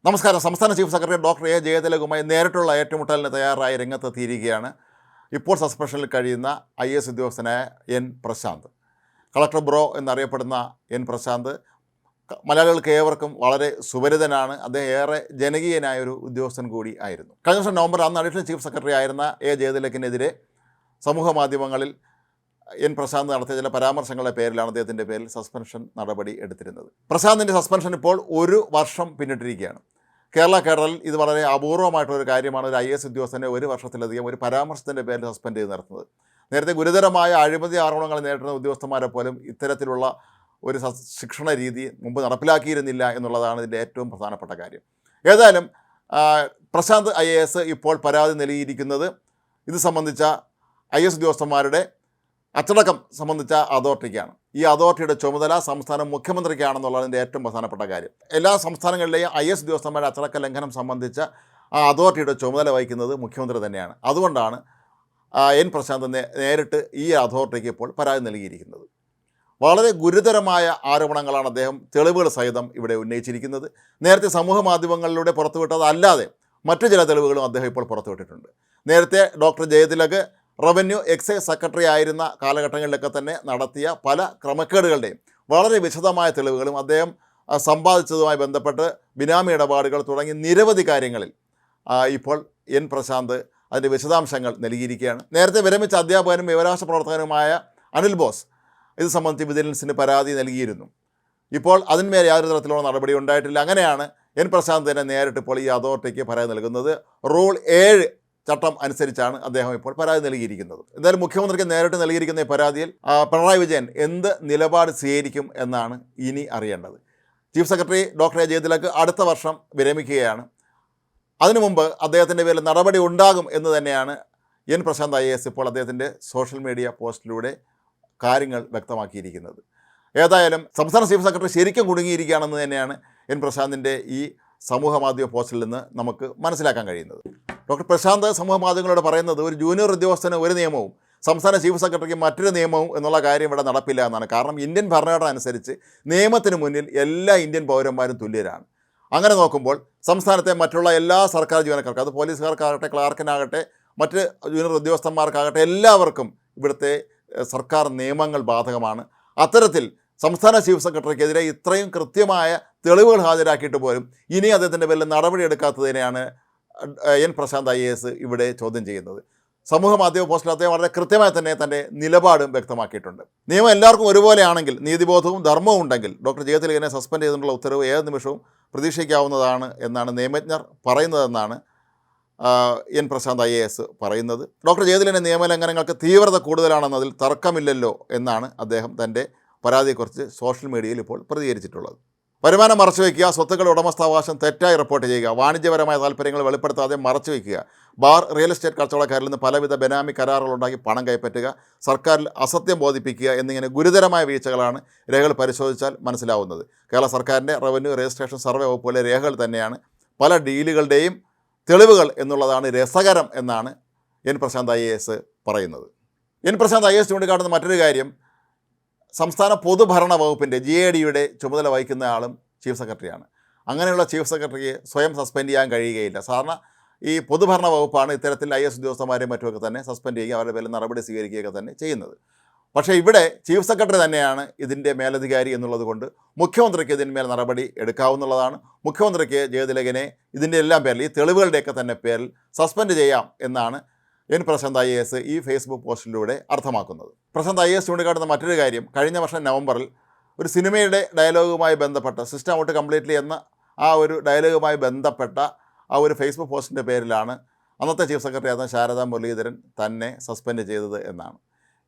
നമസ്കാരം. സംസ്ഥാന chief secretary doctor A ജയതിലകുമായി നേരിട്ടുള്ള ഏറ്റുമുട്ടലിന് തയ്യാറായി രംഗത്തെത്തിയിരിക്കുകയാണ് ഇപ്പോൾ സസ്പെൻഷനിൽ കഴിയുന്ന IAS ഉദ്യോഗസ്ഥനായ എൻ പ്രശാന്ത്. കളക്ടർ ബ്രോ എന്നറിയപ്പെടുന്ന എൻ പ്രശാന്ത് മലയാളികൾക്ക് ഏവർക്കും വളരെ സുപരിതനാണ്. അദ്ദേഹം ഏറെ ജനകീയനായൊരു ഉദ്യോഗസ്ഥൻ കൂടി ആയിരുന്നു. കഴിഞ്ഞ വർഷം നവംബർ അന്ന് അഡീഷണൽ ചീഫ് സെക്രട്ടറി ആയിരുന്ന എ ജയതിലകിനെതിരെ സമൂഹ മാധ്യമങ്ങളിൽ എൻ പ്രശാന്ത് നടത്തിയ ചില പരാമർശങ്ങളുടെ പേരിലാണ് അദ്ദേഹത്തിൻ്റെ പേരിൽ സസ്പെൻഷൻ നടപടി എടുത്തിരുന്നത്. പ്രശാന്തിൻ്റെ സസ്പെൻഷൻ ഇപ്പോൾ 1 വർഷം പിന്നിട്ടിരിക്കുകയാണ്. കേരള കേഡറിൽ ഇത് വളരെ അപൂർവമായിട്ടുള്ളൊരു കാര്യമാണ്. ഒരു IAS ഉദ്യോഗസ്ഥനെ 1 വർഷത്തിലധികം ഒരു പരാമർശത്തിൻ്റെ പേരിൽ സസ്പെൻഡ് ചെയ്ത് നിർത്തുന്നത്. നേരത്തെ ഗുരുതരമായ അഴിമതി ആരോപണങ്ങൾ നേരിടുന്ന ഉദ്യോഗസ്ഥന്മാരെ പോലും ഇത്തരത്തിലുള്ള ഒരു ശിക്ഷണ രീതി മുമ്പ് നടപ്പിലാക്കിയിരുന്നില്ല എന്നുള്ളതാണ് ഇതിൻ്റെ ഏറ്റവും പ്രധാനപ്പെട്ട കാര്യം. ഏതായാലും പ്രശാന്ത് IAS ഇപ്പോൾ പരാതി നൽകിയിരിക്കുന്നത് ഇത് സംബന്ധിച്ച IAS ഉദ്യോഗസ്ഥന്മാരുടെ അച്ചടക്കം സംബന്ധിച്ച അതോറിറ്റിക്കാണ്. ഈ അതോറിറ്റിയുടെ ചുമതല സംസ്ഥാന മുഖ്യമന്ത്രിക്കാണെന്നുള്ളതിൻ്റെ ഏറ്റവും പ്രധാനപ്പെട്ട കാര്യം. എല്ലാ സംസ്ഥാനങ്ങളിലെയും IAS ഉദ്യോഗസ്ഥന്മാരുടെ അച്ചടക്ക ലംഘനം സംബന്ധിച്ച ആ അതോറിറ്റിയുടെ ചുമതല വഹിക്കുന്നത് മുഖ്യമന്ത്രി തന്നെയാണ്. അതുകൊണ്ടാണ് എൻ പ്രശാന്ത് നേരിട്ട് ഈ അതോറിറ്റിക്ക് ഇപ്പോൾ പരാതി നൽകിയിരിക്കുന്നത്. വളരെ ഗുരുതരമായ ആരോപണങ്ങളാണ് അദ്ദേഹം തെളിവുകൾ സഹിതം ഇവിടെ ഉന്നയിച്ചിരിക്കുന്നത്. നേരത്തെ സമൂഹ മാധ്യമങ്ങളിലൂടെ പുറത്തുവിട്ടതല്ലാതെ മറ്റു ചില തെളിവുകളും അദ്ദേഹം ഇപ്പോൾ പുറത്തുവിട്ടിട്ടുണ്ട്. നേരത്തെ doctor Jayathilak revenue excise secretary ആയിരുന്ന കാലഘട്ടങ്ങളിലൊക്കെ തന്നെ നടത്തിയ പല ക്രമക്കേടുകളുടെയും വളരെ വിശദമായ തെളിവുകളും അദ്ദേഹം സമ്പാദിച്ചതുമായി ബന്ധപ്പെട്ട് ബിനാമി ഇടപാടുകൾ തുടങ്ങി നിരവധി കാര്യങ്ങളിൽ ഇപ്പോൾ എൻ പ്രശാന്ത് അതിൻ്റെ വിശദാംശങ്ങൾ നൽകിയിരിക്കുകയാണ്. നേരത്തെ വിരമിച്ച അധ്യാപകനും വിവരാവകാശ പ്രവർത്തകനുമായ അനിൽ ബോസ് ഇത് സംബന്ധിച്ച് വിജിലൻസിന് പരാതി നൽകിയിരുന്നു. ഇപ്പോൾ അതിന്മേൽ യാതൊരു തരത്തിലുള്ള നടപടി ഉണ്ടായിട്ടില്ല. അങ്ങനെയാണ് എൻ പ്രശാന്ത് തന്നെ നേരിട്ട് ഇപ്പോൾ ഈ അതോറിറ്റിക്ക് പരാതി നൽകുന്നത്. റൂൾ 7 ചട്ടം അനുസരിച്ചാണ് അദ്ദേഹം ഇപ്പോൾ പരാതി നൽകിയിരിക്കുന്നത്. എന്തായാലും മുഖ്യമന്ത്രിക്ക് നേരിട്ട് നൽകിയിരിക്കുന്ന ഈ പരാതിയിൽ പിണറായി വിജയൻ എന്ത് നിലപാട് സ്വീകരിക്കും എന്നാണ് ഇനി അറിയേണ്ടത്. Chief secretary doctor A Jayathilak അടുത്ത വർഷം വിരമിക്കുകയാണ്. അതിനു മുമ്പ് അദ്ദേഹത്തിൻ്റെ പേരിൽ നടപടി ഉണ്ടാകും എന്ന് തന്നെയാണ് എൻ പ്രശാന്ത് IAS ഇപ്പോൾ അദ്ദേഹത്തിൻ്റെ സോഷ്യൽ മീഡിയ പോസ്റ്റിലൂടെ കാര്യങ്ങൾ വ്യക്തമാക്കിയിരിക്കുന്നത്. ഏതായാലും സംസ്ഥാന ചീഫ് സെക്രട്ടറി ശരിക്കും കുടുങ്ങിയിരിക്കുകയാണെന്ന് തന്നെയാണ് എൻ പ്രശാന്തിൻ്റെ ഈ സമൂഹ മാധ്യമ പോസ്റ്റിൽ നിന്ന് നമുക്ക് മനസ്സിലാക്കാൻ കഴിയുന്നത്. ഡോക്ടർ പ്രശാന്ത് സമൂഹ മാധ്യമങ്ങളോട് പറയുന്നത് ഒരു ജൂനിയർ ഉദ്യോഗസ്ഥന് ഒരു നിയമവും സംസ്ഥാന ചീഫ് സെക്രട്ടറിക്ക് മറ്റൊരു നിയമവും എന്നുള്ള കാര്യം ഇവിടെ നടപ്പില്ല എന്നാണ്. കാരണം ഇന്ത്യൻ ഭരണഘടന അനുസരിച്ച് നിയമത്തിന് മുന്നിൽ എല്ലാ ഇന്ത്യൻ പൗരന്മാരും തുല്യരാണ്. അങ്ങനെ നോക്കുമ്പോൾ സംസ്ഥാനത്തെ മറ്റുള്ള എല്ലാ സർക്കാർ ജീവനക്കാർക്കും, അത് പോലീസുകാർക്കാകട്ടെ, ക്ലാർക്കിനാകട്ടെ, മറ്റ് ജൂനിയർ ഉദ്യോഗസ്ഥന്മാർക്കാകട്ടെ, എല്ലാവർക്കും ഇവിടുത്തെ സർക്കാർ നിയമങ്ങൾ ബാധകമാണ്. അത്തരത്തിൽ സംസ്ഥാന ചീഫ് സെക്രട്ടറിക്കെതിരെ ഇത്രയും കൃത്യമായ തെളിവുകൾ ഹാജരാക്കിയിട്ട് പോലും ഇനി അദ്ദേഹത്തിൻ്റെ പേരിൽ നടപടിയെടുക്കാത്തതിനെയാണ് എൻ പ്രശാന്ത് IAS ഇവിടെ ചോദ്യം ചെയ്യുന്നത്. സമൂഹ മാധ്യമ പോസ്റ്റിൽ അദ്ദേഹം വളരെ കൃത്യമായി തന്നെ തൻ്റെ നിലപാടും വ്യക്തമാക്കിയിട്ടുണ്ട്. നിയമം എല്ലാവർക്കും ഒരുപോലെയാണെങ്കിൽ, നീതിബോധവും ധർമ്മവും ഉണ്ടെങ്കിൽ ഡോക്ടർ ജയതിലകിനെ സസ്പെൻഡ് ചെയ്തിട്ടുള്ള ഉത്തരവ് ഏത് നിമിഷവും പ്രതീക്ഷിക്കാവുന്നതാണ് എന്നാണ് നിയമജ്ഞർ പറയുന്നതെന്നാണ് എൻ പ്രശാന്ത് IAS പറയുന്നത്. ഡോക്ടർ ജയതിലകിൻ്റെ നിയമലംഘനങ്ങൾക്ക് തീവ്രത കൂടുതലാണെന്നതിൽ തർക്കമില്ലല്ലോ എന്നാണ് അദ്ദേഹം തൻ്റെ പരാതിയെക്കുറിച്ച് സോഷ്യൽ മീഡിയയിൽ ഇപ്പോൾ പ്രതികരിച്ചിട്ടുള്ളത്. വരുമാനം മറച്ചുവെക്കുക, സ്വത്തുക്കളുടെ ഉടമസ്ഥാവകാശം തെറ്റായി റിപ്പോർട്ട് ചെയ്യുക, വാണിജ്യപരമായ താല്പര്യങ്ങൾ വെളിപ്പെടുത്താതെ മറച്ചുവെക്കുക, ബാർ, റിയൽ എസ്റ്റേറ്റ് കച്ചവടക്കാരിൽ നിന്ന് പലവിധ ബെനാമി കരാറുകളുണ്ടാക്കി പണം കൈപ്പറ്റുക, സർക്കാരിൽ അസത്യം ബോധിപ്പിക്കുക എന്നിങ്ങനെ ഗുരുതരമായ വീഴ്ചകളാണ് രേഖകൾ പരിശോധിച്ചാൽ മനസ്സിലാവുന്നത്. കേരള സർക്കാരിൻ്റെ റവന്യൂ രജിസ്ട്രേഷൻ സർവേ വകുപ്പിലെ രേഖകൾ തന്നെയാണ് പല ഡീലുകളുടെയും തെളിവുകൾ എന്നുള്ളതാണ് രസകരം എന്നാണ് എൻ പ്രശാന്ത് IAS പറയുന്നത്. എൻ പ്രശാന്ത് IAS ചൂണ്ടിക്കാട്ടുന്ന മറ്റൊരു കാര്യം, സംസ്ഥാന പൊതുഭരണ വകുപ്പിൻ്റെ GADയുടെ ചുമതല വഹിക്കുന്ന ആളും ചീഫ് സെക്രട്ടറിയാണ്. അങ്ങനെയുള്ള ചീഫ് സെക്രട്ടറിയെ സ്വയം സസ്പെൻഡ് ചെയ്യാൻ കഴിയുകയില്ല. സാധാരണ ഈ പൊതുഭരണ വകുപ്പാണ് ഇത്തരത്തിൽ IAS ഉദ്യോഗസ്ഥന്മാരെയും മറ്റുമൊക്കെ തന്നെ സസ്പെൻഡ് ചെയ്യുക, അവരുടെ പേരിൽ നടപടി സ്വീകരിക്കുകയൊക്കെ തന്നെ ചെയ്യുന്നത്. പക്ഷേ ഇവിടെ ചീഫ് സെക്രട്ടറി തന്നെയാണ് ഇതിൻ്റെ മേലധികാരി എന്നുള്ളത് കൊണ്ട് മുഖ്യമന്ത്രിക്ക് ഇതിന്മേൽ നടപടി എടുക്കാവുന്നതാണ്. മുഖ്യമന്ത്രിക്ക് ജയതിലകിനെ ഇതിൻ്റെ എല്ലാം പേരിൽ, ഈ തെളിവുകളുടെയൊക്കെ തന്നെ പേരിൽ സസ്പെൻഡ് ചെയ്യാം എന്നാണ് എൻ പ്രശാന്ത് IAS ഈ ഫേസ്ബുക്ക് പോസ്റ്റിലൂടെ അർത്ഥമാക്കുന്നത്. പ്രശാന്ത് IAS ചൂണ്ടിക്കാട്ടുന്ന മറ്റൊരു കാര്യം, കഴിഞ്ഞ വർഷം നവംബറിൽ ഒരു സിനിമയുടെ ഡയലോഗുമായി ബന്ധപ്പെട്ട സിസ്റ്റം ഔട്ട് കംപ്ലീറ്റ്ലി എന്ന ആ ഒരു ഡയലോഗുമായി ബന്ധപ്പെട്ട ആ ഒരു ഫേസ്ബുക്ക് പോസ്റ്റിൻ്റെ പേരിലാണ് അന്നത്തെ ചീഫ് സെക്രട്ടറി ആയിരുന്ന ശാരദാ മുരളീധരൻ തന്നെ സസ്പെൻഡ് ചെയ്തത് എന്നാണ്.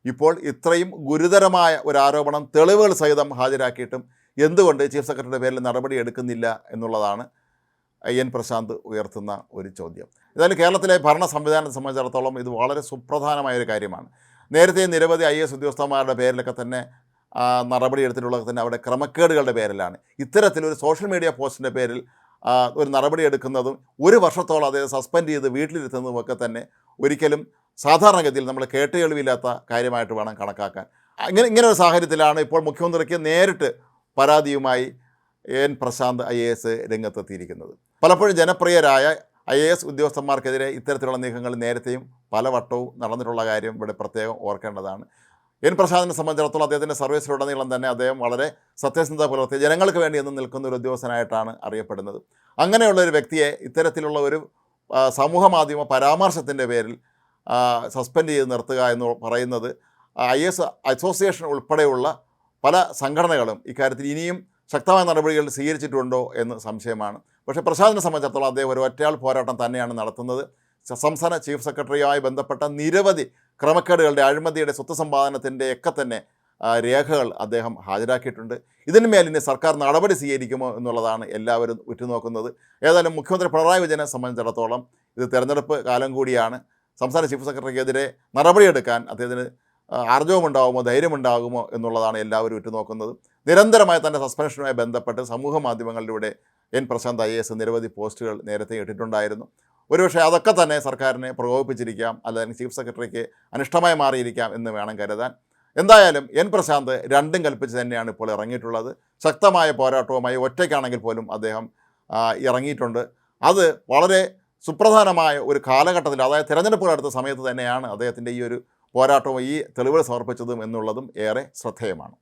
ഇപ്പോൾ ഇത്രയും ഗുരുതരമായ ഒരു ആരോപണം തെളിവുകൾ സഹിതം ഹാജരാക്കിയിട്ടും എന്തുകൊണ്ട് ചീഫ് സെക്രട്ടറിയുടെ പേരിൽ നടപടി എടുക്കുന്നില്ല എന്നുള്ളതാണ് എൻ പ്രശാന്ത് ഉയർത്തുന്ന ഒരു ചോദ്യം. ഏതായാലും കേരളത്തിലെ ഭരണ സംവിധാനത്തെ സംബന്ധിച്ചിടത്തോളം ഇത് വളരെ സുപ്രധാനമായൊരു കാര്യമാണ്. നേരത്തെ നിരവധി IAS ഉദ്യോഗസ്ഥന്മാരുടെ പേരിലൊക്കെ തന്നെ നടപടി എടുത്തിട്ടുള്ളത് തന്നെ അവരുടെ ക്രമക്കേടുകളുടെ പേരിലാണ്. ഇത്തരത്തിലൊരു സോഷ്യൽ മീഡിയ പോസ്റ്റിൻ്റെ പേരിൽ ഒരു നടപടി എടുക്കുന്നതും 1 വർഷത്തോളം അദ്ദേഹം സസ്പെൻഡ് ചെയ്ത് വീട്ടിലിരുത്തുന്നതുമൊക്കെ തന്നെ ഒരിക്കലും സാധാരണഗതിയിൽ നമ്മൾ കേട്ടുകേൾവിയില്ലാത്ത കാര്യമായിട്ട് വേണം കണക്കാക്കാൻ. ഇങ്ങനെ ഒരു സാഹചര്യത്തിലാണ് ഇപ്പോൾ മുഖ്യമന്ത്രിക്ക് നേരിട്ട് പരാതിയുമായി എൻ പ്രശാന്ത് IAS രംഗത്തെത്തിയിരിക്കുന്നത്. പലപ്പോഴും ജനപ്രിയരായ IAS ഉദ്യോഗസ്ഥന്മാർക്കെതിരെ ഇത്തരത്തിലുള്ള നീക്കങ്ങൾ നേരത്തെയും പലവട്ടവും നടന്നിട്ടുള്ള കാര്യം ഇവിടെ പ്രത്യേകം ഓർക്കേണ്ടതാണ്. എൻ പ്രസാദിനെ സംബന്ധിച്ചിടത്തോളം അദ്ദേഹത്തിൻ്റെ സർവീസിലുടനീളം തന്നെ അദ്ദേഹം വളരെ സത്യസന്ധത പുലർത്തി ജനങ്ങൾക്ക് വേണ്ടി എന്നും നിൽക്കുന്ന ഒരു ഉദ്യോഗസ്ഥനായിട്ടാണ് അറിയപ്പെടുന്നത്. അങ്ങനെയുള്ള ഒരു വ്യക്തിയെ ഇത്തരത്തിലുള്ള ഒരു സമൂഹ മാധ്യമ പരാമർശത്തിൻ്റെ പേരിൽ സസ്പെൻഡ് ചെയ്ത് നിർത്തുക എന്ന് പറയുന്നത് IAS അസോസിയേഷൻ ഉൾപ്പെടെയുള്ള പല സംഘടനകളും ഇക്കാര്യത്തിൽ ഇനിയും ശക്തമായ നടപടികൾ സ്വീകരിച്ചിട്ടുണ്ടോ എന്ന് സംശയമാണ്. പക്ഷേ പ്രസാദിനെ സംബന്ധിച്ചിടത്തോളം അദ്ദേഹം ഒരു ഒറ്റയാൾ പോരാട്ടം തന്നെയാണ് നടത്തുന്നത്. സംസ്ഥാന ചീഫ് സെക്രട്ടറിയുമായി ബന്ധപ്പെട്ട നിരവധി ക്രമക്കേടുകളുടെ, അഴിമതിയുടെ, സ്വത്ത് സമ്പാദനത്തിൻ്റെ ഒക്കെ തന്നെ രേഖകൾ അദ്ദേഹം ഹാജരാക്കിയിട്ടുണ്ട്. ഇതിന്മേൽ ഇനി സർക്കാർ നടപടി സ്വീകരിക്കുമോ എന്നുള്ളതാണ് എല്ലാവരും ഉറ്റുനോക്കുന്നത്. ഏതായാലും മുഖ്യമന്ത്രി പിണറായി വിജയനെ സംബന്ധിച്ചിടത്തോളം ഇത് തെരഞ്ഞെടുപ്പ് കാലം കൂടിയാണ്. സംസ്ഥാന ചീഫ് സെക്രട്ടറിക്കെതിരെ നടപടിയെടുക്കാൻ അദ്ദേഹത്തിന് ആർജവമുണ്ടാകുമോ, ധൈര്യമുണ്ടാകുമോ എന്നുള്ളതാണ് എല്ലാവരും ഉറ്റുനോക്കുന്നത്. നിരന്തരമായ തൻ്റെ സസ്പെൻഷനുമായി ബന്ധപ്പെട്ട് സമൂഹ മാധ്യമങ്ങളിലൂടെ എൻ പ്രശാന്ത് IAS നിരവധി പോസ്റ്റുകൾ നേരത്തെ ഇട്ടിട്ടുണ്ടായിരുന്നു. ഒരുപക്ഷെ അതൊക്കെ തന്നെ സർക്കാരിനെ പ്രകോപിപ്പിച്ചിരിക്കാം, അല്ലെങ്കിൽ ചീഫ് സെക്രട്ടറിക്ക് അനിഷ്ടമായി മാറിയിരിക്കാം എന്ന് വേണം കരുതാൻ. എന്തായാലും എൻ പ്രശാന്ത് രണ്ടും കൽപ്പിച്ച് തന്നെയാണ് ഇപ്പോൾ ഇറങ്ങിയിട്ടുള്ളത്. ശക്തമായ പോരാട്ടവുമായി ഒറ്റയ്ക്കാണെങ്കിൽ പോലും അദ്ദേഹം ഇറങ്ങിയിട്ടുണ്ട്. അത് വളരെ സുപ്രധാനമായ ഒരു കാലഘട്ടത്തിൽ, അതായത് തിരഞ്ഞെടുപ്പുകൾ അടുത്ത സമയത്ത് തന്നെയാണ് അദ്ദേഹത്തിൻ്റെ ഈ ഒരു പോരാട്ടവും ഈ തെളിവുകൾ സമർപ്പിച്ചതും എന്നുള്ളതും ഏറെ ശ്രദ്ധേയമാണ്.